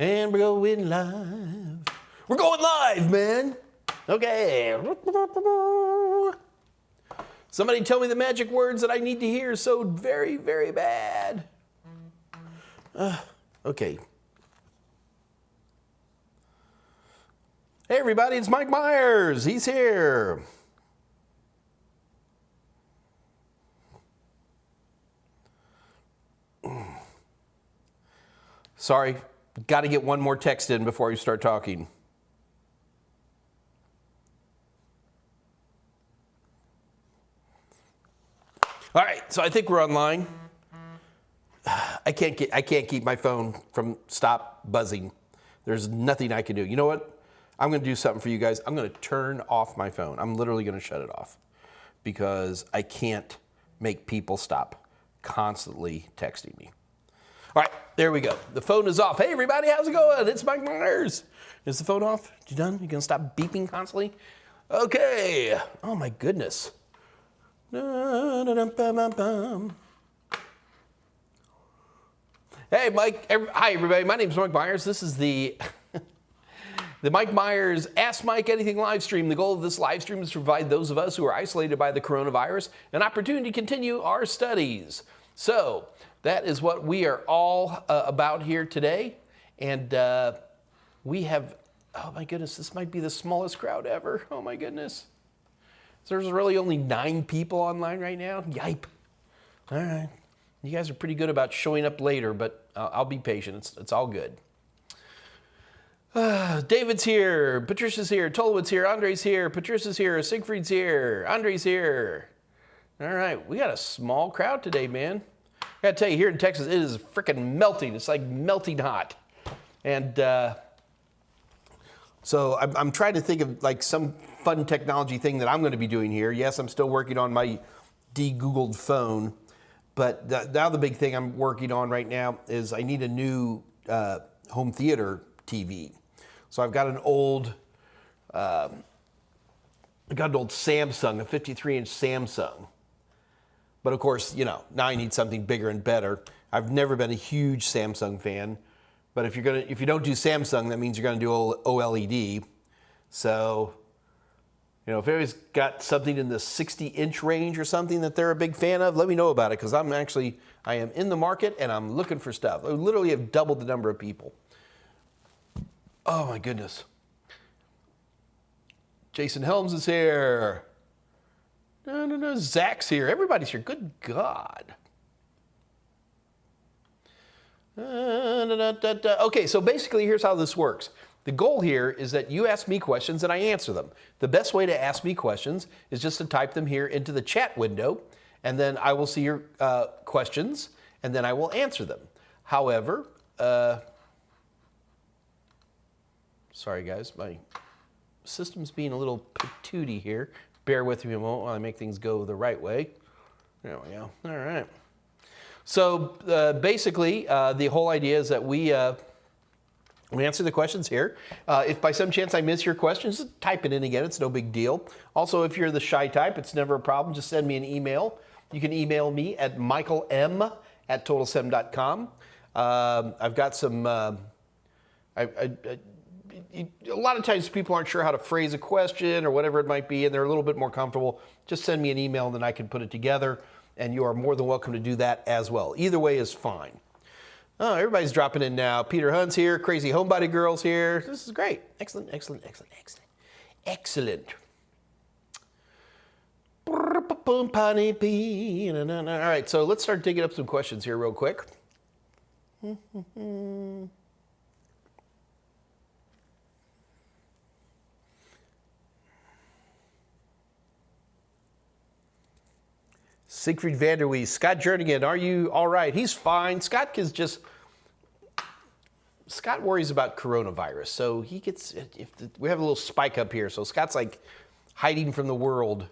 And we're going live. We're going live, man. Okay. Somebody tell me the magic words that I need to hear so very, very bad. Okay. Hey, everybody, it's Mike Myers. He's here. Sorry, got to get one more text in before you start talking. All right, so I think we're online. I can't keep my phone from stop buzzing. There's nothing I can do. You know what? I'm going to do something for you guys. I'm going to turn off my phone. I'm literally going to shut it off because I can't make people stop constantly texting me. All right, there we go. The phone is off. Hey, everybody, how's it going? It's Mike Myers. Is the phone off? You done? You gonna stop beeping constantly? Okay. Oh my goodness. Hey, Mike. Hi, everybody. My name is Mike Myers. This is the Mike Myers Ask Mike Anything live stream. The goal of this live stream is to provide those of us who are isolated by the coronavirus an opportunity to continue our studies. So that is what we are all about here today. And we have, oh my goodness, this might be the smallest crowd ever. Oh my goodness. So there's really only 9 people online right now. Yipe. All right. You guys are pretty good about showing up later, but I'll be patient. It's all good. David's here. Patricia's here. Tolwood's here. Andre's here. Patricia's here. Siegfried's here. Andre's here. All right. We got a small crowd today, man. I gotta tell you, here in Texas, it is freaking melting. It's like melting hot. And so I'm trying to think of like some fun technology thing that I'm going to be doing here. Yes, I'm still working on my de-Googled phone, but now the big thing I'm working on right now is I need a new home theater TV. So I've got an old, Samsung, a 53-inch Samsung. But of course, you know, now I need something bigger and better. I've never been a huge Samsung fan, but if you don't do Samsung, that means you're gonna do OLED. So, you know, if anybody's got something in the 60-inch range or something that they're a big fan of, let me know about it, because I am in the market and I'm looking for stuff. I literally have doubled the number of people. Oh my goodness. Jason Helms is here. No, Zach's here. Everybody's here. Good God. Okay, so basically here's how this works. The goal here is that you ask me questions and I answer them. The best way to ask me questions is just to type them here into the chat window, and then I will see your questions, and then I will answer them. However, sorry guys, my system's being a little patootie here. Bear with me a moment while I make things go the right way. There we go. All right. So basically, the whole idea is that we answer the questions here. If by some chance I miss your questions, just type it in again. It's no big deal. Also, if you're the shy type, it's never a problem. Just send me an email. You can email me at michaelm@totalsem.com. I've got some... a lot of times people aren't sure how to phrase a question or whatever it might be, and they're a little bit more comfortable. Just send me an email and then I can put it together, and you are more than welcome to do that as well. Either way is fine. Oh, everybody's dropping in now. Peter Hunt's here. Crazy Homebody Girl's here. This is great. Excellent, excellent, excellent, excellent. Excellent. All right, so let's start digging up some questions here real quick. Siegfried Vanderwees, Scott Jernigan, are you all right? He's fine. Scott worries about coronavirus, so he gets, we have a little spike up here, so Scott's like hiding from the world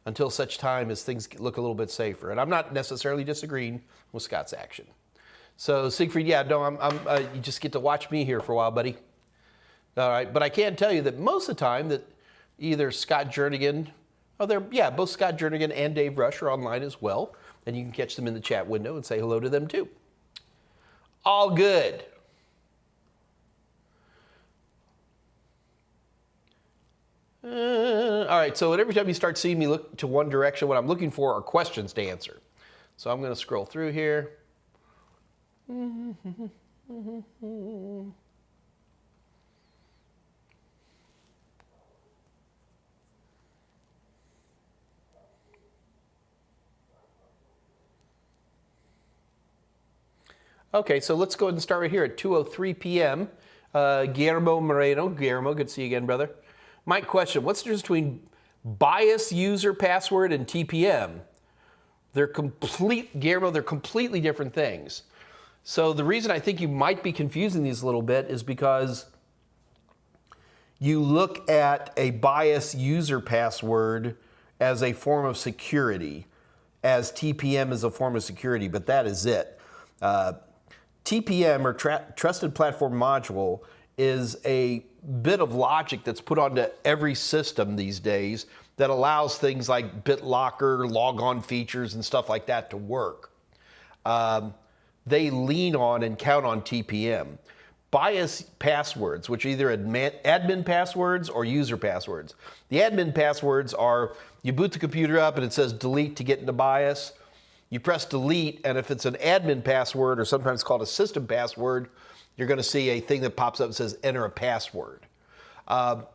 until such time as things look a little bit safer. And I'm not necessarily disagreeing with Scott's action. So Siegfried, yeah, no, you just get to watch me here for a while, buddy. All right, but I can tell you that most of the time that either Scott Jernigan, both Scott Jernigan and Dave Rush are online as well, and you can catch them in the chat window and say hello to them too. All good. All right, so every time you start seeing me look to one direction, what I'm looking for are questions to answer. So I'm going to scroll through here. Okay, so let's go ahead and start right here at 2:03 p.m. Guillermo Moreno. Guillermo, good to see you again, brother. Mike, question, what's the difference between bias user password and TPM? Guillermo, they're completely different things. So the reason I think you might be confusing these a little bit is because you look at a bias user password as a form of security, as TPM is a form of security, but that is it. TPM, or Trusted Platform Module, is a bit of logic that's put onto every system these days that allows things like Bitlocker, logon features, and stuff like that to work. They lean on and count on TPM. Bias passwords, which are either admin passwords or user passwords. The admin passwords are, you boot the computer up and it says delete to get into BIOS. You press delete, and if it's an admin password, or sometimes called a system password, you're going to see a thing that pops up and says enter a password.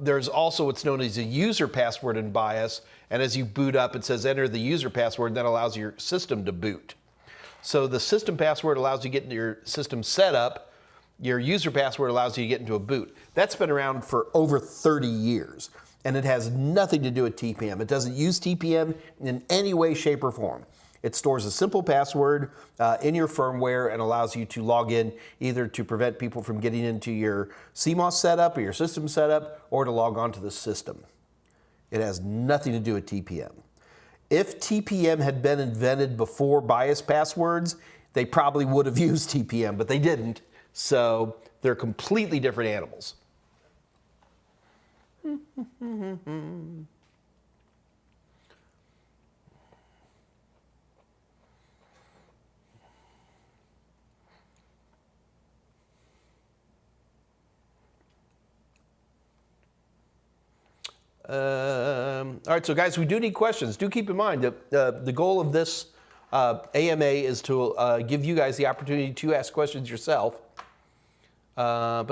There's also what's known as a user password in BIOS, and as you boot up, it says enter the user password, and that allows your system to boot. So the system password allows you to get into your system setup. Your user password allows you to get into a boot. That's been around for over 30 years, and it has nothing to do with TPM. It doesn't use TPM in any way, shape, or form. It stores a simple password in your firmware and allows you to log in either to prevent people from getting into your CMOS setup or your system setup, or to log on to the system. It has nothing to do with TPM. If TPM had been invented before bias passwords, they probably would have used TPM, but they didn't. So they're completely different animals. All right, so guys, we do need questions. Do keep in mind that the goal of this AMA is to give you guys the opportunity to ask questions yourself. So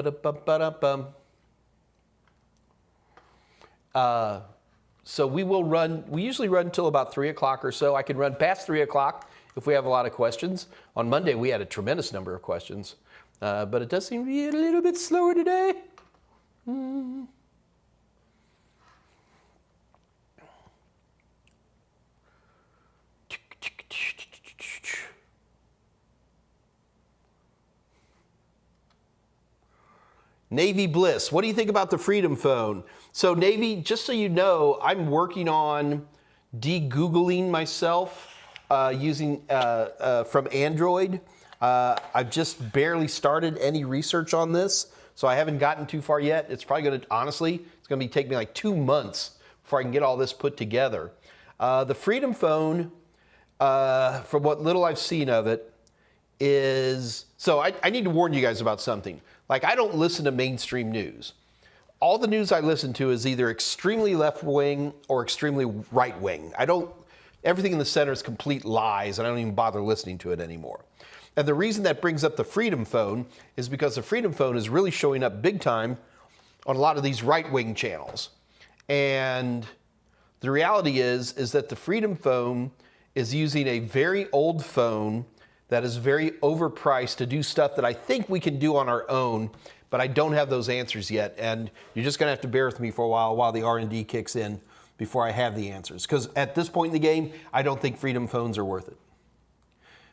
we will run, we usually run until about 3 o'clock or so. I can run past 3 o'clock if we have a lot of questions. On Monday, we had a tremendous number of questions, but it does seem to be a little bit slower today. Navy Bliss, what do you think about the Freedom Phone? So Navy, just so you know, I'm working on de-Googling myself using from Android. I've just barely started any research on this, so I haven't gotten too far yet. It's probably going to, honestly, it's going to take me like 2 months before I can get all this put together. The Freedom Phone, from what little I've seen of it, is, so I need to warn you guys about something. Like, I don't listen to mainstream news. All the news I listen to is either extremely left-wing or extremely right-wing. Everything in the center is complete lies, and I don't even bother listening to it anymore. And the reason that brings up the Freedom Phone is because the Freedom Phone is really showing up big time on a lot of these right-wing channels. And the reality is that the Freedom Phone is using a very old phone that is very overpriced to do stuff that I think we can do on our own, but I don't have those answers yet. And you're just gonna have to bear with me for a while the R&D kicks in before I have the answers. Because at this point in the game, I don't think Freedom Phones are worth it.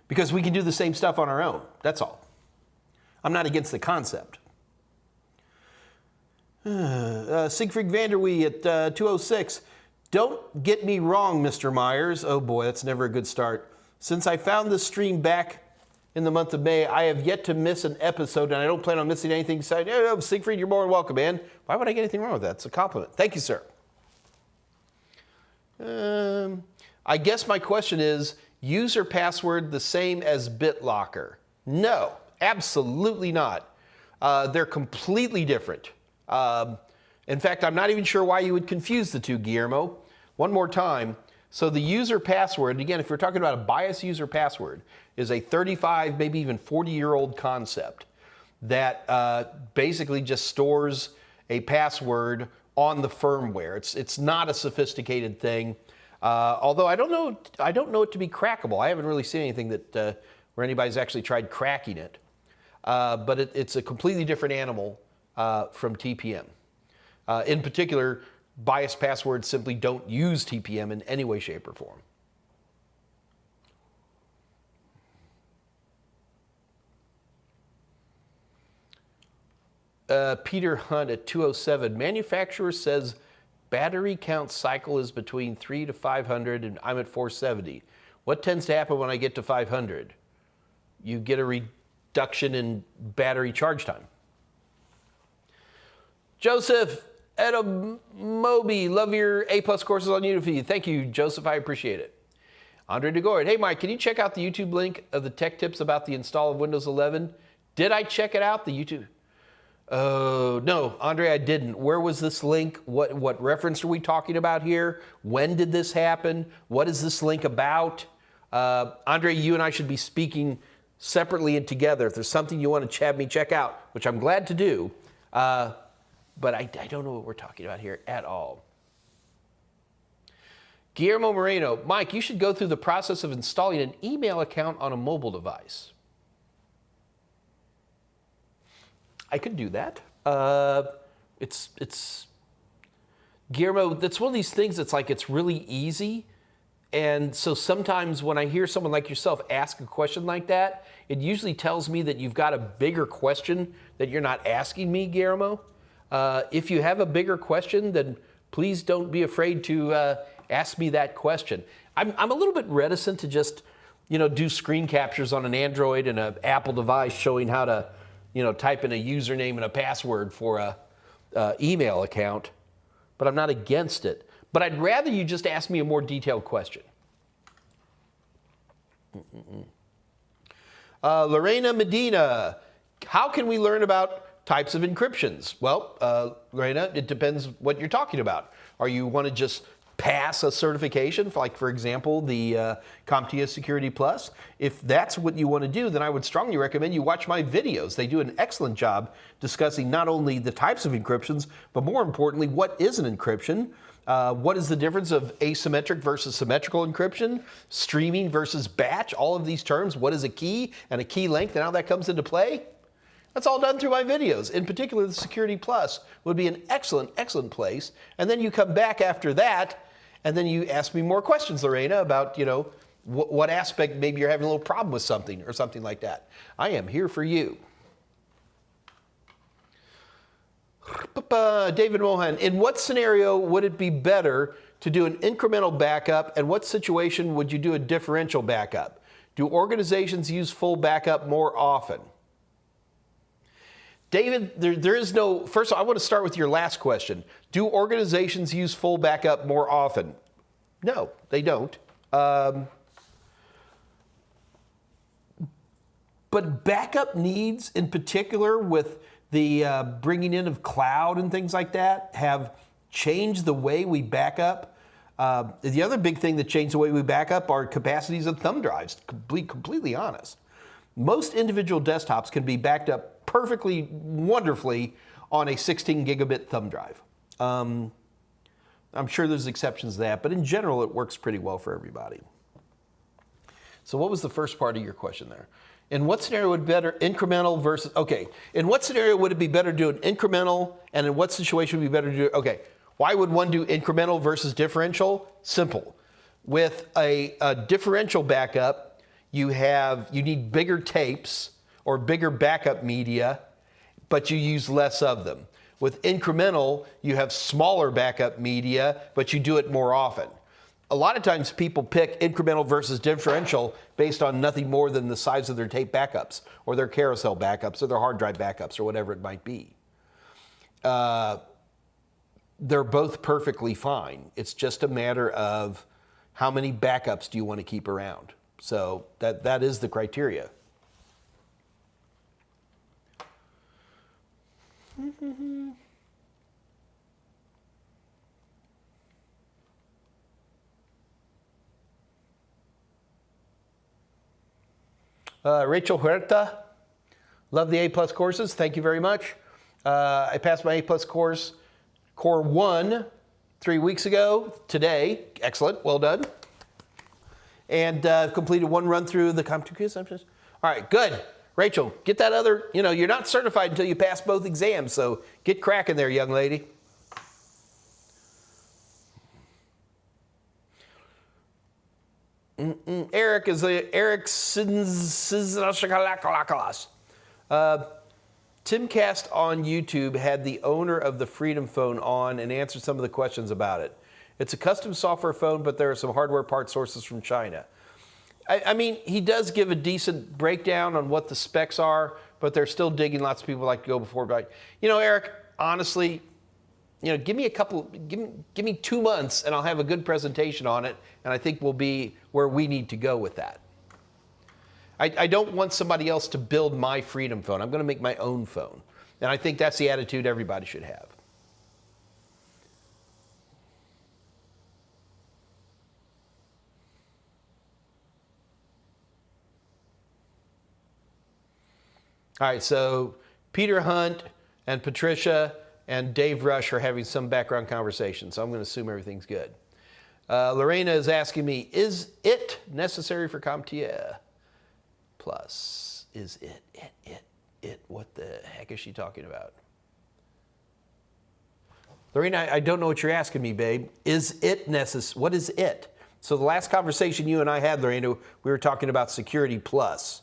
Because we can do the same stuff on our own, that's all. I'm not against the concept. Siegfried Vanderwee at 206. Don't get me wrong, Mr. Myers. Oh boy, that's never a good start. Since I found this stream back in the month of May, I have yet to miss an episode, and I don't plan on missing anything. So, no, Siegfried, you're more than welcome, man. Why would I get anything wrong with that? It's a compliment. Thank you, sir. I guess my question is, user password the same as Bitlocker? No, absolutely not. They're completely different. In fact, I'm not even sure why you would confuse the two, Guillermo. One more time. So the user password, and again, if you're talking about a biased user password, is a 35, maybe even 40-year-old concept that basically just stores a password on the firmware. It's not a sophisticated thing. Although I don't know it to be crackable. I haven't really seen anything that where anybody's actually tried cracking it. But it's a completely different animal from TPM. In particular, biased passwords simply don't use TPM in any way, shape, or form. Peter Hunt at 207. Manufacturer says battery count cycle is between 3 to 500 and I'm at 470. What tends to happen when I get to 500? You get a reduction in battery charge time. Joseph Moby, love your A+ courses on Udemy. Thank you, Joseph. I appreciate it. Andre DeGord. Hey, Mike, can you check out the YouTube link of the tech tips about the install of Windows 11? Did I check it out? The YouTube. Oh, no, Andre, I didn't. Where was this link? What reference are we talking about here? When did this happen? What is this link about? Andre, you and I should be speaking separately and together. If there's something you want to have me check out, which I'm glad to do, but I don't know what we're talking about here at all. Guillermo Moreno, Mike, you should go through the process of installing an email account on a mobile device. I could do that. It's Guillermo, that's one of these things that's like it's really easy. And so sometimes when I hear someone like yourself ask a question like that, it usually tells me that you've got a bigger question that you're not asking me, Guillermo. If you have a bigger question, then please don't be afraid to ask me that question. I'm a little bit reticent to just, do screen captures on an Android and an Apple device showing how to, type in a username and a password for a email account, but I'm not against it. But I'd rather you just ask me a more detailed question. Lorena Medina, how can we learn about types of encryptions? Well, Lorena, it depends what you're talking about. Are you want to just pass a certification, for example, the CompTIA Security Plus? If that's what you want to do, then I would strongly recommend you watch my videos. They do an excellent job discussing not only the types of encryptions, but more importantly, what is an encryption? What is the difference of asymmetric versus symmetrical encryption? Streaming versus batch? All of these terms. What is a key and a key length and how that comes into play? That's all done through my videos. In particular, the Security Plus would be an excellent, excellent place. And then you come back after that, and then you ask me more questions, Lorena, about, what aspect maybe you're having a little problem with something or something like that. I am here for you. David Mohan, in what scenario would it be better to do an incremental backup, and what situation would you do a differential backup? Do organizations use full backup more often? David, there is no, first of all, I want to start with your last question. Do organizations use full backup more often? No, they don't. But backup needs, in particular with the bringing in of cloud and things like that, have changed the way we back up. The other big thing that changed the way we back up are capacities of thumb drives, to be completely honest. Most individual desktops can be backed up perfectly, wonderfully on a 16 gigabit thumb drive. I'm sure there's exceptions to that, but in general, it works pretty well for everybody. So what was the first part of your question there? In what scenario would better incremental versus, okay, in what scenario would it be better to do an incremental, and in what situation would it be better to do, okay, why would one do incremental versus differential? Simple. With a differential backup, you need bigger tapes or bigger backup media, but you use less of them. With incremental, you have smaller backup media, but you do it more often. A lot of times people pick incremental versus differential based on nothing more than the size of their tape backups or their carousel backups or their hard drive backups or whatever it might be. They're both perfectly fine. It's just a matter of how many backups do you want to keep around. So that is the criteria. Rachel Huerta, love the A+ courses. Thank you very much. I passed my A+ course, Core 1, 3 weeks ago. Today, excellent, well done. And completed one run through the CompTIA quiz. All right, good. Rachel, get that other, you're not certified until you pass both exams, so get cracking there, young lady. Eric is Eric Timcast on YouTube had the owner of the Freedom Phone on and answered some of the questions about it. It's a custom software phone, but there are some hardware part sources from China. I mean, he does give a decent breakdown on what the specs are, but they're still digging. Lots of people like to go before. But, Eric, honestly, give me 2 months and I'll have a good presentation on it, and I think we'll be where we need to go with that. I don't want somebody else to build my Freedom Phone. I'm going to make my own phone. And I think that's the attitude everybody should have. All right, so Peter Hunt and Patricia and Dave Rush are having some background conversation, so I'm going to assume everything's good. Lorena is asking me, is it necessary for CompTIA Plus? Is it? What the heck is she talking about? Lorena, I don't know what you're asking me, babe. Is it necessary? What is it? So the last conversation you and I had, Lorena, we were talking about Security Plus.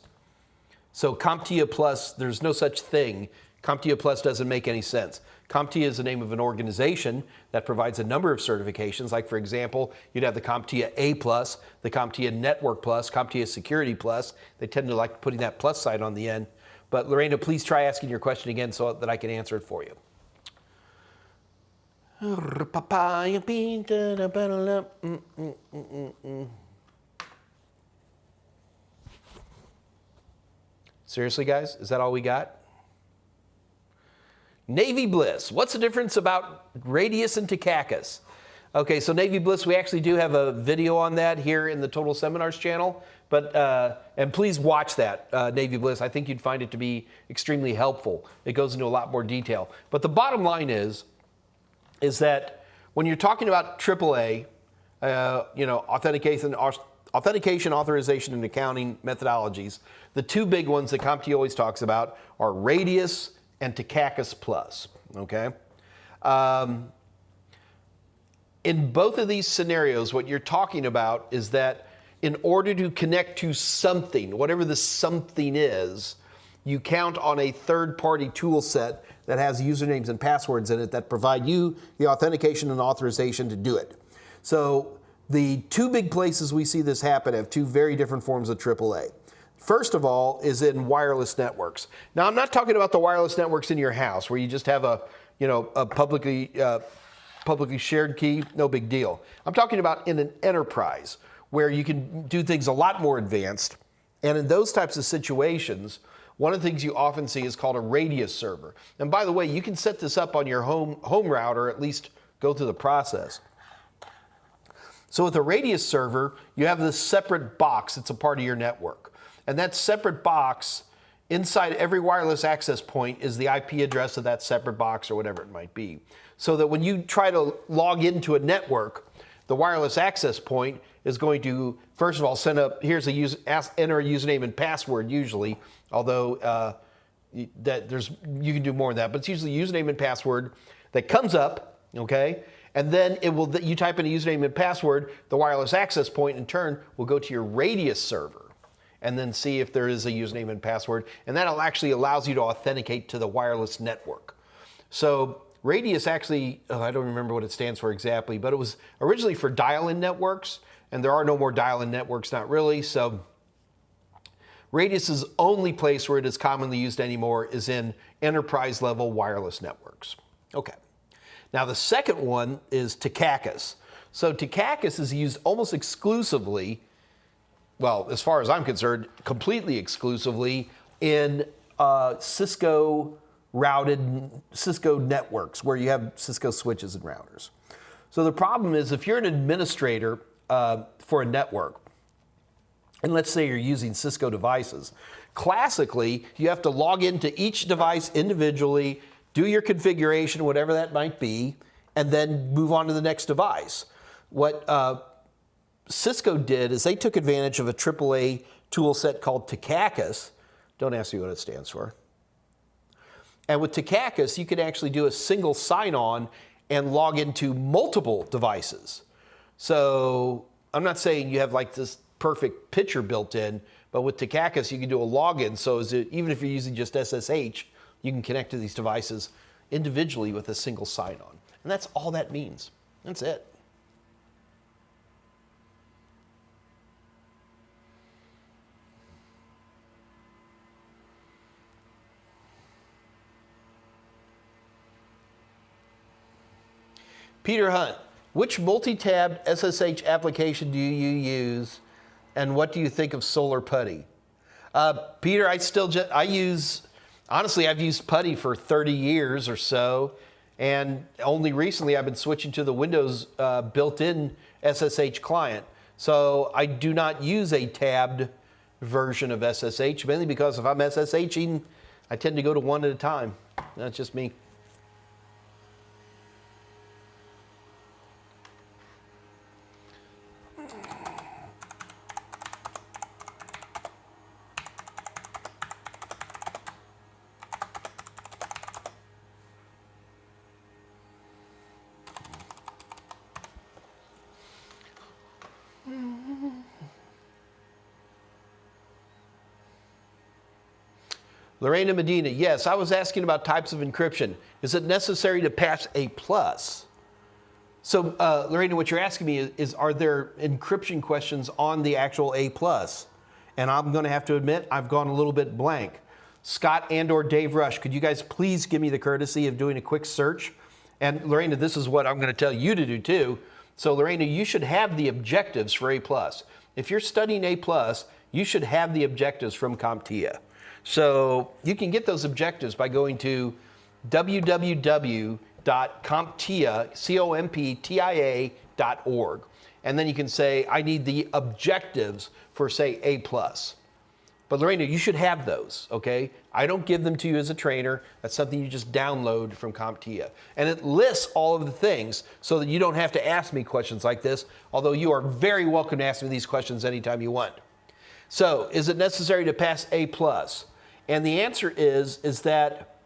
So CompTIA Plus, there's no such thing. CompTIA Plus doesn't make any sense. CompTIA is the name of an organization that provides a number of certifications. Like, for example, you'd have the CompTIA A+, the CompTIA Network Plus, CompTIA Security Plus. They tend to like putting that plus sign on the end. But Lorena, please try asking your question again so that I can answer it for you. Seriously, guys? Is that all we got? Navy Bliss. What's the difference about Radius and Takakis? Okay, so Navy Bliss, we actually do have a video on that here in the Total Seminars channel. But and please watch that, Navy Bliss. I think you'd find it to be extremely helpful. It goes into a lot more detail. But the bottom line is that when you're talking about AAA, authentication, authorization, and accounting methodologies, the two big ones that CompTIA always talks about are Radius and Takakis Plus, okay? In both of these scenarios, what you're talking about is that in order to connect to something, whatever the something is, you count on a third-party tool set that has usernames and passwords in it that provide you the authentication and authorization to do it. So the two big places we see this happen have two very different forms of AAA. First of all is in wireless networks. Now, I'm not talking about the wireless networks in your house where you just have a publicly shared key, no big deal. I'm talking about in an enterprise where you can do things a lot more advanced. And in those types of situations, one of the things you often see is called a Radius server. And by the way, you can set this up on your home router, or at least go through the process. So with a Radius server, you have this separate box that's a part of your network. And that separate box, inside every wireless access point, is the IP address of that separate box or whatever it might be. So that when you try to log into a network, the wireless access point is going to, first of all, enter a username and password usually, although you can do more than that, but it's usually username and password that comes up, okay? And then you type in a username and password, the wireless access point in turn will go to your Radius server and then see if there is a username and password. And that actually allows you to authenticate to the wireless network. So Radius actually, I don't remember what it stands for exactly, but it was originally for dial-in networks, and there are no more dial-in networks, not really. So Radius's only place where it is commonly used anymore is in enterprise-level wireless networks. Okay. Now the second one is Takakis. So Takakis is used almost exclusively, well, as far as I'm concerned, completely exclusively in Cisco networks where you have Cisco switches and routers. So the problem is if you're an administrator for a network and let's say you're using Cisco devices. Classically, you have to log into each device individually, do your configuration, whatever that might be, and then move on to the next device. What Cisco did is they took advantage of a AAA tool set called Takakis. Don't ask me what it stands for. And with Takakis, you can actually do a single sign-on and log into multiple devices. So I'm not saying you have like this perfect picture built in, but with Takakis, you can do a login. So even if you're using just SSH, you can connect to these devices individually with a single sign-on. And that's all that means. That's it. Peter Hunt, which multi-tabbed SSH application do you use, and what do you think of Solar Putty? Peter, honestly, I've used Putty for 30 years or so, and only recently I've been switching to the Windows built-in SSH client. So I do not use a tabbed version of SSH, mainly because if I'm SSHing, I tend to go to one at a time. That's just me. Lorena Medina, yes, I was asking about types of encryption. Is it necessary to pass A+? So, Lorena, what you're asking me is are there encryption questions on the actual A+? And I'm going to have to admit, I've gone a little bit blank. Scott and/or Dave Rush, could you guys please give me the courtesy of doing a quick search? And Lorena, this is what I'm going to tell you to do too. So, Lorena, you should have the objectives for A+. If you're studying A+, you should have the objectives from CompTIA. So you can get those objectives by going to www.comptia.org. And then you can say, I need the objectives for, say, A+. But Lorena, you should have those, okay? I don't give them to you as a trainer. That's something you just download from CompTIA. And it lists all of the things so that you don't have to ask me questions like this, although you are very welcome to ask me these questions anytime you want. So, is it necessary to pass A+? And the answer is that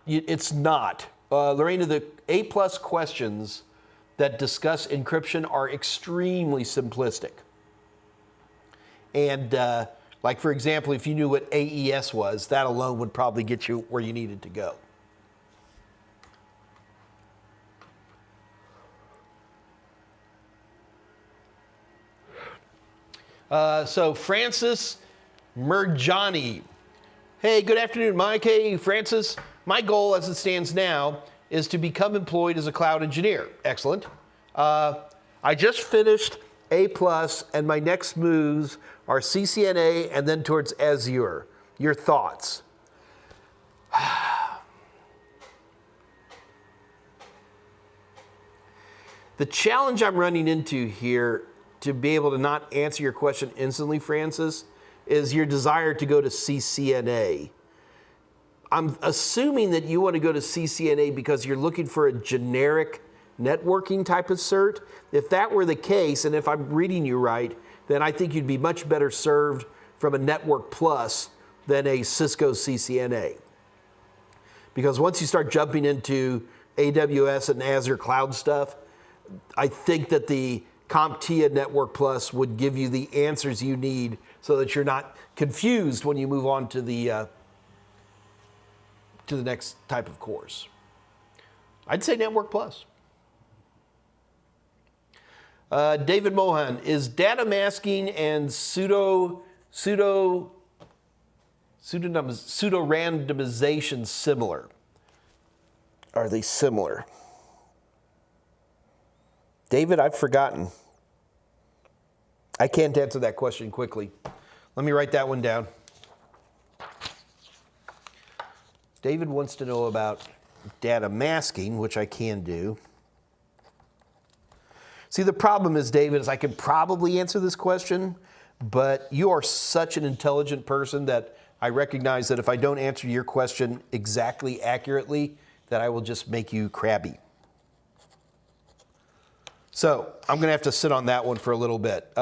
it's not. Lorena, the A+ questions that discuss encryption are extremely simplistic. And like, for example, if you knew what AES was, that alone would probably get you where you needed to go. So Francis Merjani. Hey, good afternoon, Mike. Hey, Francis. My goal as it stands now is to become employed as a cloud engineer. Excellent. I just finished A+, and my next moves are CCNA and then towards Azure. Your thoughts? The challenge I'm running into here to be able to not answer your question instantly, Francis, is your desire to go to CCNA. I'm assuming that you want to go to CCNA because you're looking for a generic networking type of cert. If that were the case, and if I'm reading you right, then I think you'd be much better served from a Network Plus than a Cisco CCNA. Because once you start jumping into AWS and Azure cloud stuff, I think that the CompTIA Network Plus would give you the answers you need so that you're not confused when you move on to the next type of course. I'd say Network Plus. David Mohan, is data masking and pseudo-randomization similar? Are they similar? David, I've forgotten. I can't answer that question quickly. Let me write that one down. David wants to know about data masking, which I can do. See, the problem is, David, is I could probably answer this question, but you are such an intelligent person that I recognize that if I don't answer your question exactly accurately, that I will just make you crabby. So I'm going to have to sit on that one for a little bit.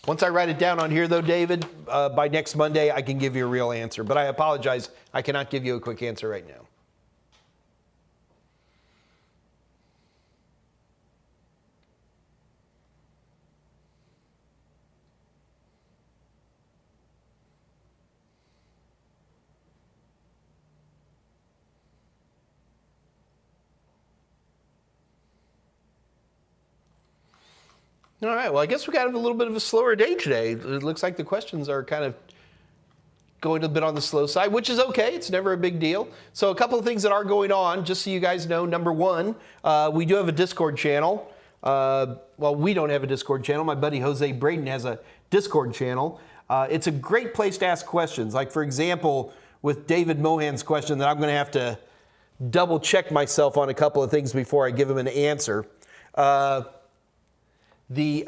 Once I write it down on here, though, David, by next Monday, I can give you a real answer. But I apologize, I cannot give you a quick answer right now. All right, well, I guess we got a little bit of a slower day today. It looks like the questions are kind of going a bit on the slow side, which is okay. It's never a big deal. So a couple of things that are going on, just so you guys know. Number one, we do have a Discord channel. Well, we don't have a Discord channel. My buddy Jose Braden has a Discord channel. It's a great place to ask questions. Like, for example, with David Mohan's question that I'm going to have to double check myself on a couple of things before I give him an answer. The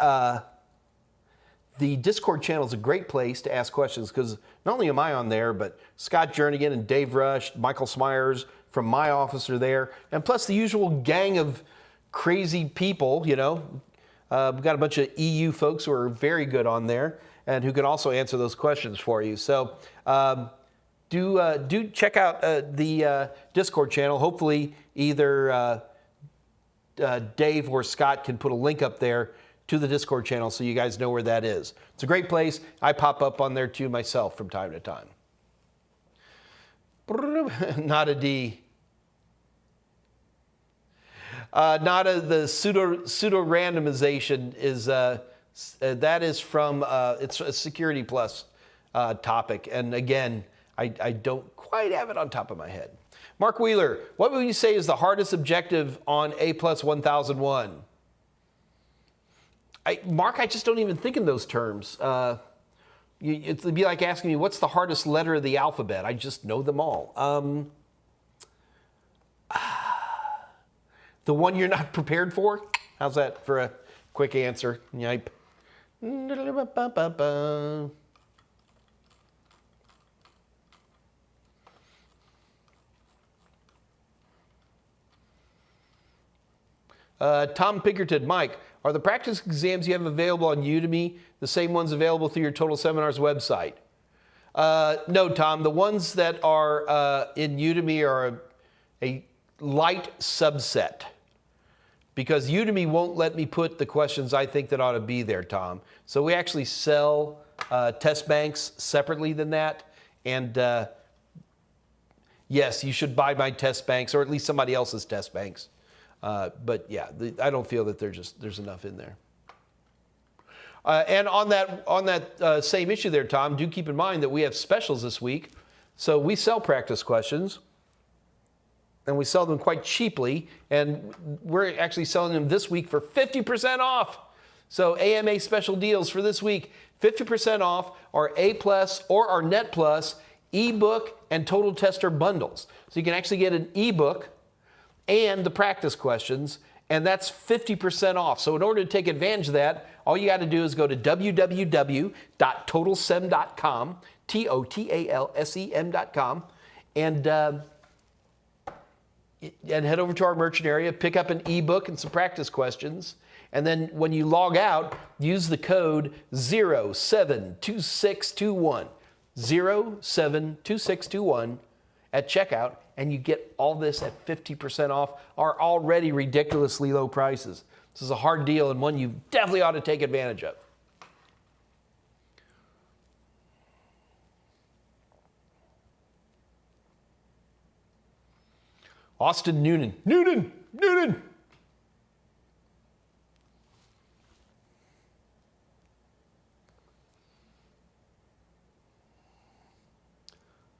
Discord channel is a great place to ask questions because not only am I on there, but Scott Jernigan and Dave Rush, Michael Smyers from my office are there, and plus the usual gang of crazy people, you know. We've got a bunch of EU folks who are very good on there and who can also answer those questions for you. So do check out the Discord channel. Hopefully either Dave or Scott can put a link up there to the Discord channel so you guys know where that is. It's a great place. I pop up on there too myself from time to time. Not a D. The pseudo randomization is that is from it's a Security Plus topic, and again, I don't quite have it on top of my head. Mark Wheeler, what would you say is the hardest objective on A+ 1001? Mark, I just don't even think in those terms. It'd be like asking me, what's the hardest letter of the alphabet? I just know them all. The one you're not prepared for? How's that for a quick answer? Yipe. Tom Pinkerton, Mike, are the practice exams you have available on Udemy the same ones available through your Total Seminars website? No, Tom. The ones that are in Udemy are a light subset because Udemy won't let me put the questions I think that ought to be there, Tom. So we actually sell test banks separately than that. And yes, you should buy my test banks or at least somebody else's test banks. But yeah, I don't feel that there's enough in there. And on that same issue there, Tom, do keep in mind that we have specials this week. So we sell practice questions, and we sell them quite cheaply. And we're actually selling them this week for 50% off. So AMA special deals for this week, 50% off our A+ or our Net Plus ebook and Total Tester bundles. So you can actually get an ebook and the practice questions, and that's 50% off. So in order to take advantage of that, all you got to do is go to www.totalsem.com, TOTALSEM.com, and head over to our merchant area, pick up an ebook and some practice questions, and then when you log out, use the code 072621, 072621 at checkout, and you get all this at 50% off our already ridiculously low prices. This is a hard deal and one you definitely ought to take advantage of. Austin Noonan.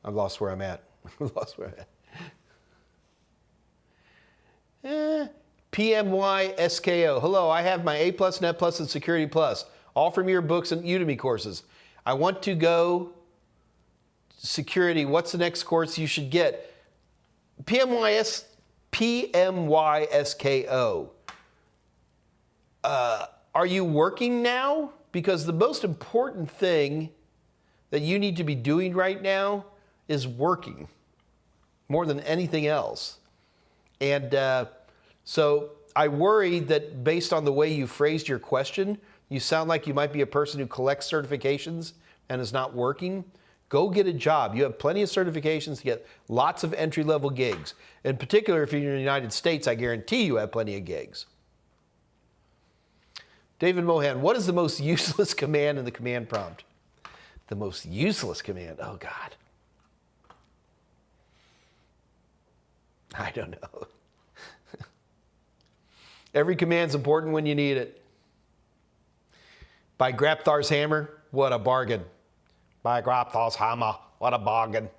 I've lost where I'm at. PMYSKO. Hello, I have my A+, Net Plus, and Security Plus, all from your books and Udemy courses. I want to go security. What's the next course you should get? PMYSKO. Are you working now? Because the most important thing that you need to be doing right now is working more than anything else. And so I worry that based on the way you phrased your question, you sound like you might be a person who collects certifications and is not working. Go get a job. You have plenty of certifications to get lots of entry-level gigs. In particular, if you're in the United States, I guarantee you have plenty of gigs. David Mohan, what is the most useless command in the command prompt? The most useless command? Oh, God. I don't know. Every command's important when you need it. By Grapthar's hammer, what a bargain. By Grapthar's hammer, what a bargain.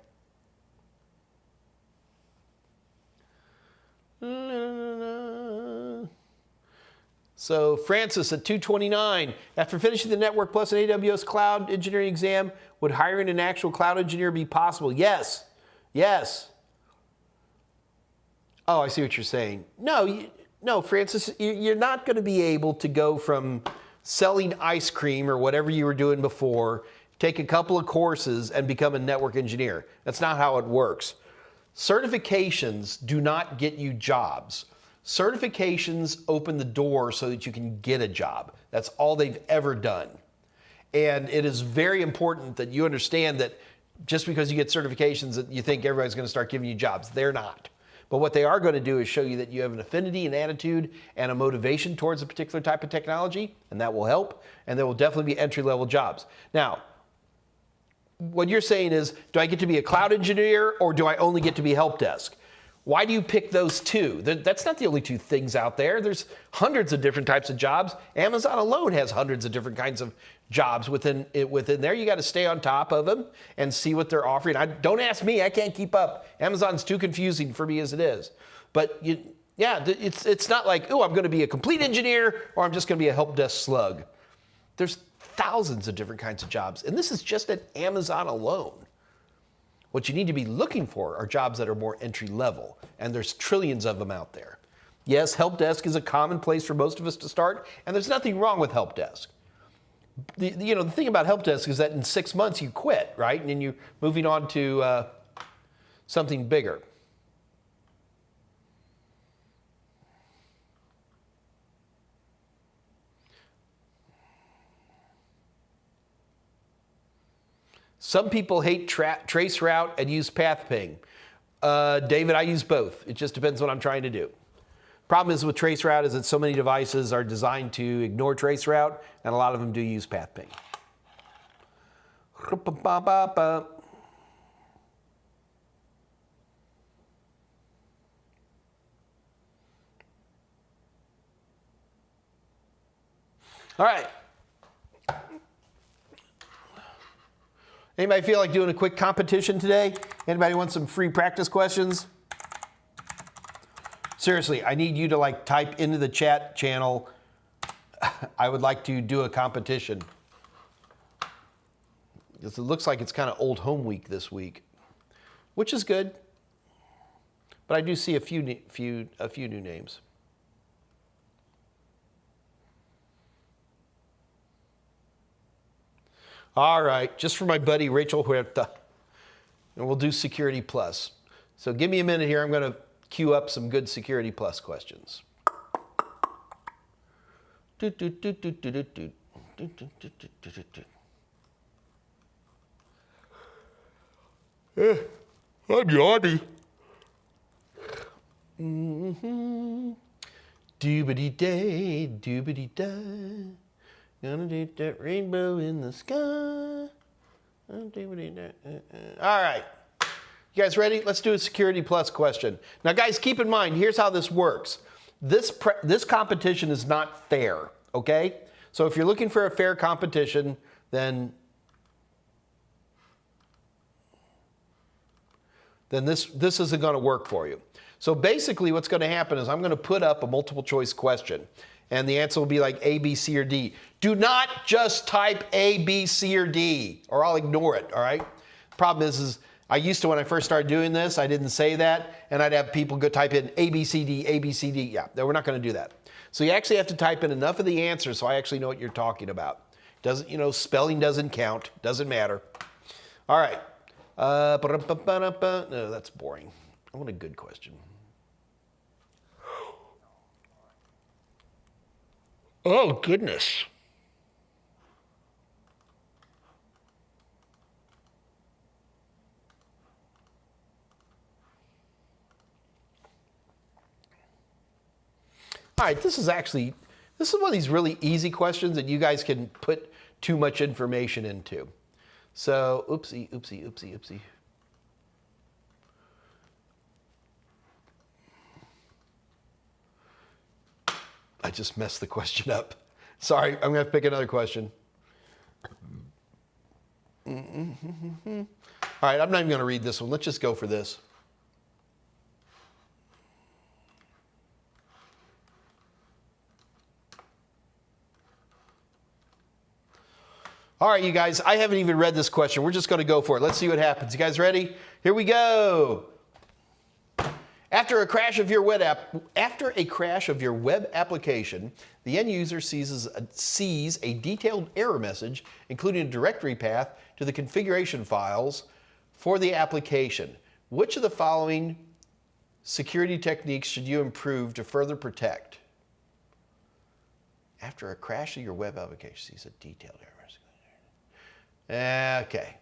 So Francis at 229, after finishing the Network Plus and AWS Cloud Engineering exam, would hiring an actual cloud engineer be possible? Yes. Yes. Oh, I see what you're saying. No, Francis, you're not going to be able to go from selling ice cream or whatever you were doing before, take a couple of courses and become a network engineer. That's not how it works. Certifications do not get you jobs. Certifications open the door so that you can get a job. That's all they've ever done. And it is very important that you understand that just because you get certifications that you think everybody's going to start giving you jobs. They're not. But what they are going to do is show you that you have an affinity, an attitude, and a motivation towards a particular type of technology, and that will help, and there will definitely be entry-level jobs. Now, what you're saying is, do I get to be a cloud engineer, or do I only get to be help desk? Why do you pick those two? That's not the only two things out there. There's hundreds of different types of jobs. Amazon alone has hundreds of different kinds of jobs within there. You got to stay on top of them and see what they're offering. Don't ask me. I can't keep up. Amazon's too confusing for me as it is. But it's not like, oh, I'm going to be a complete engineer or I'm just going to be a help desk slug. There's thousands of different kinds of jobs. And this is just at Amazon alone. What you need to be looking for are jobs that are more entry level, and there's trillions of them out there. Yes, help desk is a common place for most of us to start, and there's nothing wrong with help desk. The thing about help desk is that in 6 months you quit, right? And then you're moving on to something bigger. Some people hate traceroute and use path ping. David, I use both. It just depends what I'm trying to do. Problem is with traceroute is that so many devices are designed to ignore traceroute, and a lot of them do use path ping. All right. Anybody feel like doing a quick competition today? Anybody want some free practice questions? Seriously, I need you to type into the chat channel, I would like to do a competition. Because it looks like it's kind of old home week this week, which is good. But I do see a few new names. All right, just for my buddy Rachel Huerta, and we'll do Security Plus. So give me a minute here. I'm going to queue up some good Security Plus questions. I'm yawning. Doobity-day, doobity-da. Gonna do that rainbow in the sky. All right. You guys ready? Let's do a Security Plus question. Now, guys, keep in mind, here's how this works. This competition is not fair, okay? So if you're looking for a fair competition, then this isn't going to work for you. So basically what's going to happen is I'm going to put up a multiple choice question. And the answer will be like A, B, C, or D. Do not just type A, B, C, or D, or I'll ignore it, all right? Problem is I used to, when I first started doing this, I didn't say that, and I'd have people go type in A, B, C, D, A, B, C, D. Yeah, we're not going to do that. So you actually have to type in enough of the answer so I actually know what you're talking about. Doesn't, you know, spelling doesn't count. Doesn't matter. All right. No, that's boring. I want a good question. Oh, goodness. All right, this is one of these really easy questions that you guys can put too much information into. So, oopsie. I just messed the question up. Sorry, I'm going to have to pick another question. All right, I'm not even going to read this one. Let's just go for this. All right, you guys, I haven't even read this question. We're just going to go for it. Let's see what happens. You guys ready? Here we go. After a crash of your web application, the end user sees a detailed error message, including a directory path to the configuration files for the application. Which of the following security techniques should you improve to further protect? After a crash of your web application sees a detailed error message. Okay.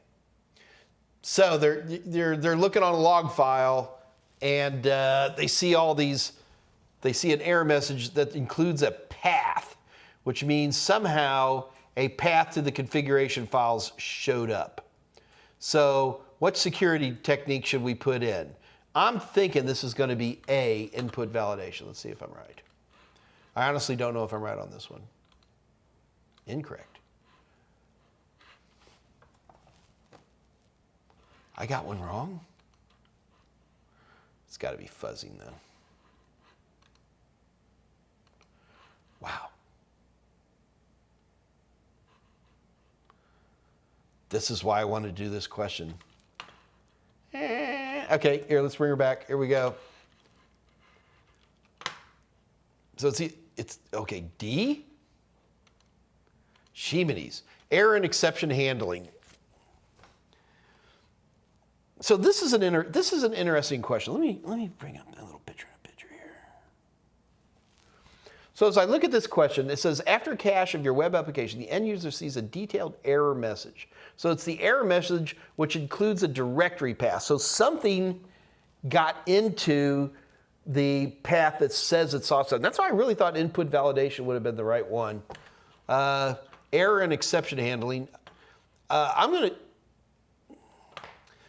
So they're looking on a log file, and they see an error message that includes a path, which means somehow a path to the configuration files showed up. So what security technique should we put in? I'm thinking this is going to be A, input validation. Let's see if I'm right. I honestly don't know if I'm right on this one. Incorrect. I got one wrong? It's got to be fuzzing, though. Wow. This is why I wanted to do this question. Okay, here, let's bring her back. Here we go. So it's okay, D? Sheminies. Error and exception handling. So this is an interesting question. Let me bring up a little picture here. So as I look at this question, it says after cache of your web application, the end user sees a detailed error message. So it's the error message which includes a directory path. So something got into the path that says it saw something. That's why I really thought input validation would have been the right one. Error and exception handling.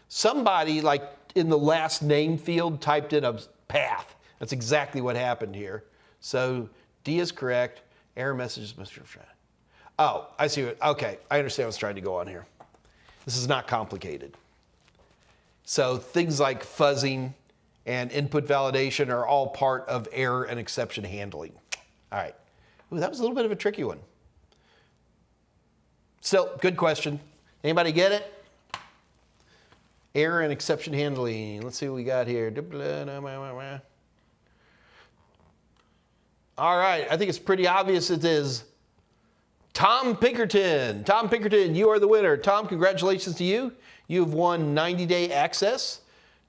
Somebody, like in the last name field, typed in a path. That's exactly what happened here. So D is correct. Error messages must be tried. Oh, I see what, okay. I understand what's trying to go on here. This is not complicated. So things like fuzzing and input validation are all part of error and exception handling. All right. Ooh, that was a little bit of a tricky one. Still, good question. Anybody get it? Error and exception handling. Let's see what we got here. All right, I think it's pretty obvious it is Tom Pinkerton. Tom Pinkerton, you are the winner. Tom, congratulations to you. You've won 90-day access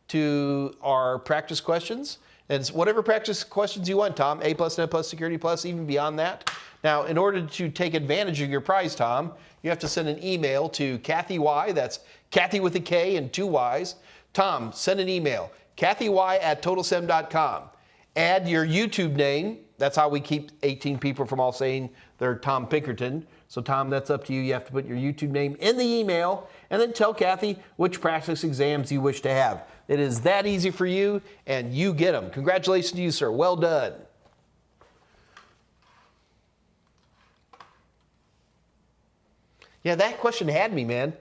to our practice questions. And it's whatever practice questions you want, Tom. A+, Net+, Security+, even beyond that. Now, in order to take advantage of your prize, Tom, you have to send an email to Kathy Y. That's Kathy with a K and 2 Y's. Tom, send an email. KathyY@TotalSem.com. Add your YouTube name. That's how we keep 18 people from all saying they're Tom Pinkerton. So, Tom, that's up to you. You have to put your YouTube name in the email and then tell Kathy which practice exams you wish to have. It is that easy for you, and you get them. Congratulations to you, sir. Well done. Yeah, that question had me, man.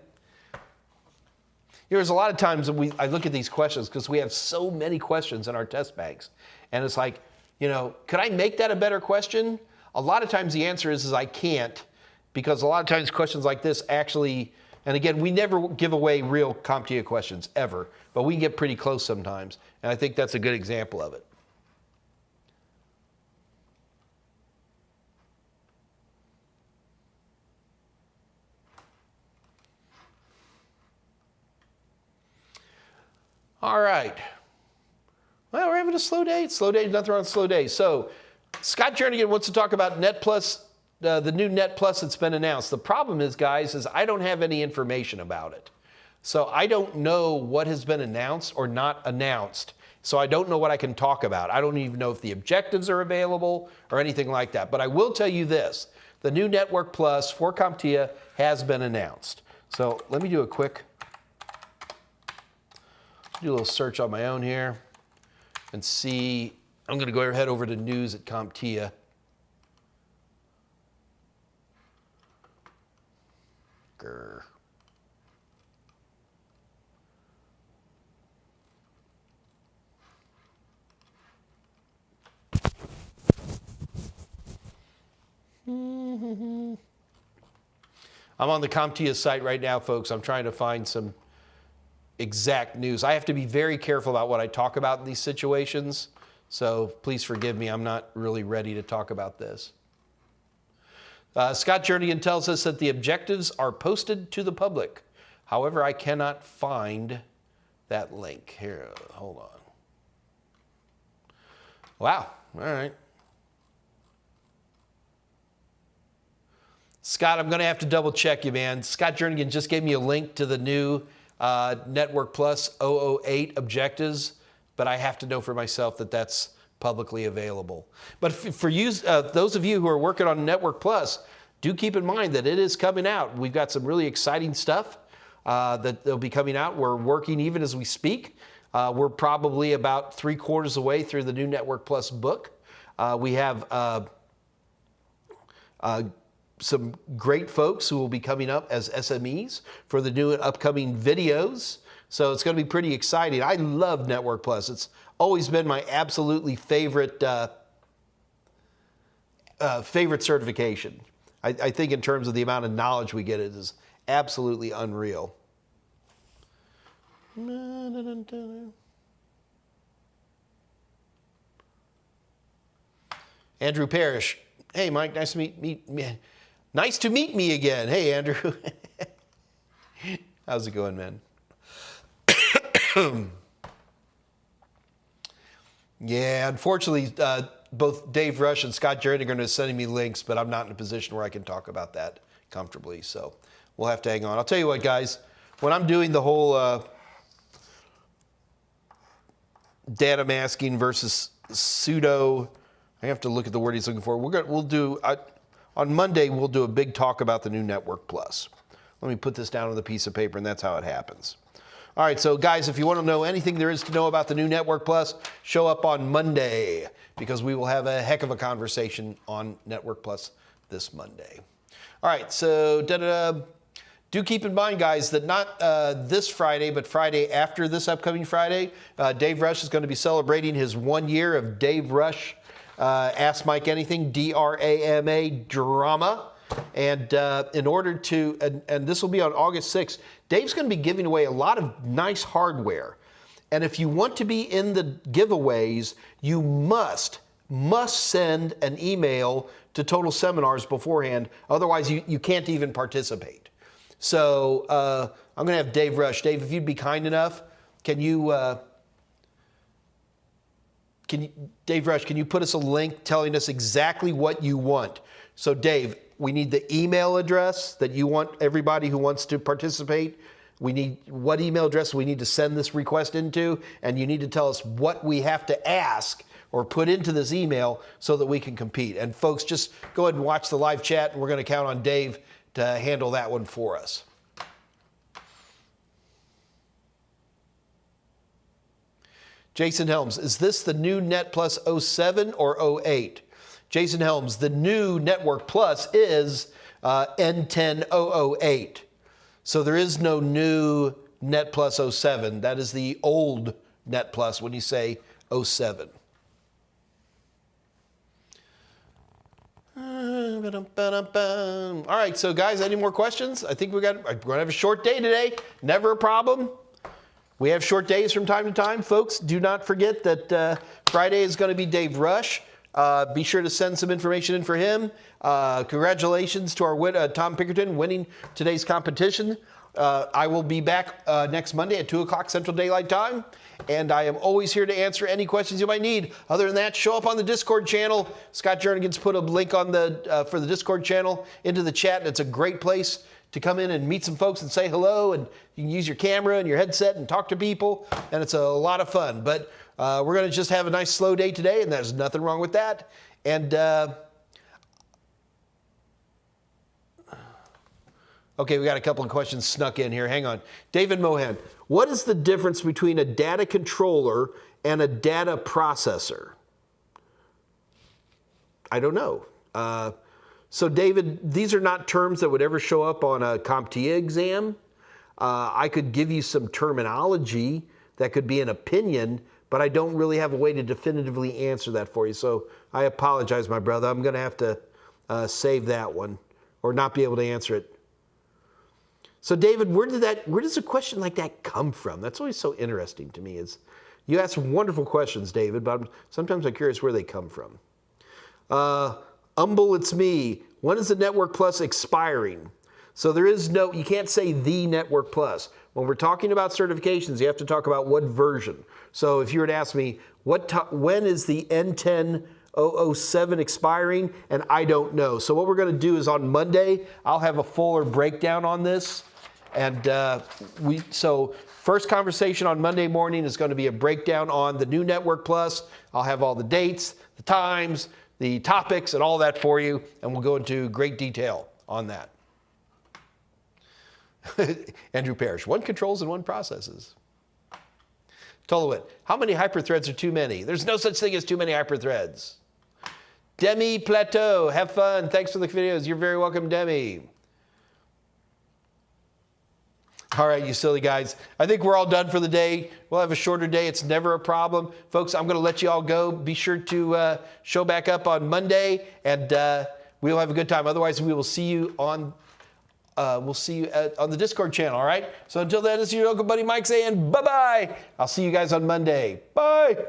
There's a lot of times I look at these questions because we have so many questions in our test banks. And it's like, you know, could I make that a better question? A lot of times the answer is I can't, because a lot of times questions like this actually, and again, we never give away real CompTIA questions ever, but we get pretty close sometimes. And I think that's a good example of it. All right. Well, we're having a slow day. Slow day, nothing wrong with slow days. So Scott Jernigan wants to talk about Net Plus, the new Net Plus that's been announced. The problem is, guys, is I don't have any information about it. So I don't know what has been announced or not announced. So I don't know what I can talk about. I don't even know if the objectives are available or anything like that. But I will tell you this. The new Network Plus for CompTIA has been announced. So let me do a quick, do a little search on my own here and see. I'm going to go head over to news at CompTIA. Grr. I'm on the CompTIA site right now, folks. I'm trying to find some exact news. I have to be very careful about what I talk about in these situations, so please forgive me. I'm not really ready to talk about this. Scott Jernigan tells us that the objectives are posted to the public. However, I cannot find that link. Here, hold on. Wow, all right. Scott, I'm going to have to double check you, man. Scott Jernigan just gave me a link to the new Network Plus 008 objectives, but I have to know for myself that that's publicly available. But for you, those of you who are working on Network Plus, do keep in mind that it is coming out. We've got some really exciting stuff that will be coming out. We're working even as we speak. We're probably about 3/4 away through the new Network Plus book. We have some great folks who will be coming up as SMEs for the new upcoming videos. So it's going to be pretty exciting. I love Network Plus. It's always been my absolutely favorite favorite certification. I think in terms of the amount of knowledge we get, it is absolutely unreal. Andrew Parrish. Hey, Mike, nice to meet me. Nice to meet me again. Hey, Andrew. How's it going, man? Yeah, unfortunately, both Dave Rush and Scott Jernigan are going to send me links, but I'm not in a position where I can talk about that comfortably. So we'll have to hang on. I'll tell you what, guys. When I'm doing the whole data masking versus pseudo, I have to look at the word he's looking for. We'll do on Monday. We'll do a big talk about the new Network Plus. Let me put this down on the piece of paper, and that's how it happens. All right, so guys, if you want to know anything there is to know about the new Network Plus, show up on Monday because we will have a heck of a conversation on Network Plus this Monday. All right, so do keep in mind, guys, that not this Friday, but Friday after this upcoming Friday, Dave Rush is going to be celebrating his 1 year of Dave Rush Ask Mike Anything, DRAMA, drama. And in order to, and this will be on August 6th, Dave's going to be giving away a lot of nice hardware. And if you want to be in the giveaways, you must send an email to Total Seminars beforehand. Otherwise, you can't even participate. So I'm going to have Dave Rush. Dave, if you'd be kind enough, Dave Rush, can you put us a link telling us exactly what you want? So Dave, we need the email address that you want everybody who wants to participate. We need what email address we need to send this request into, and you need to tell us what we have to ask or put into this email so that we can compete. And folks, just go ahead and watch the live chat, and we're going to count on Dave to handle that one for us. Jason Helms, is this the new Net Plus 07 or 08? Jason Helms, the new Network Plus is N10008. So there is no new Net Plus 07. That is the old Net Plus when you say 07. All right, so guys, any more questions? I think we're going to have a short day today. Never a problem. We have short days from time to time. Folks, do not forget that Friday is going to be Dave Rush. Be sure to send some information in for him. Congratulations to our Tom Pickerton winning today's competition. I will be back next Monday at 2 o'clock Central Daylight Time. And I am always here to answer any questions you might need. Other than that, show up on the Discord channel. Scott Jernigan's put a link on for the Discord channel into the chat. And it's a great place to come in and meet some folks and say hello. And you can use your camera and your headset and talk to people. And it's a lot of fun. But we're going to just have a nice slow day today. And there's nothing wrong with that. And okay, we got a couple of questions snuck in here. Hang on. David Mohan, what is the difference between a data controller and a data processor? I don't know. So David, these are not terms that would ever show up on a CompTIA exam. I could give you some terminology that could be an opinion, but I don't really have a way to definitively answer that for you. So I apologize, my brother. I'm going to have to save that one or not be able to answer it. So David, where does a question like that come from? That's always so interesting to me. Is you ask some wonderful questions, David, but sometimes I'm curious where they come from. It's me. When is the Network Plus expiring? So there is no, you can't say the Network Plus. When we're talking about certifications, you have to talk about what version. So if you were to ask me, when is the N10007 expiring? And I don't know. So what we're going to do is on Monday, I'll have a fuller breakdown on this. And so first conversation on Monday morning is going to be a breakdown on the new Network Plus. I'll have all the dates, the times, the topics, and all that for you. And we'll go into great detail on that. Andrew Parrish, one controls and one processes. Tolowit, how many hyperthreads are too many? There's no such thing as too many hyperthreads. Demi Plateau, have fun. Thanks for the videos. You're very welcome, Demi. All right, you silly guys. I think we're all done for the day. We'll have a shorter day. It's never a problem. Folks, I'm going to let you all go. Be sure to show back up on Monday, and we'll have a good time. Otherwise, we will see you on the Discord channel, all right? So until then, this is your local buddy Mike saying bye-bye. I'll see you guys on Monday. Bye.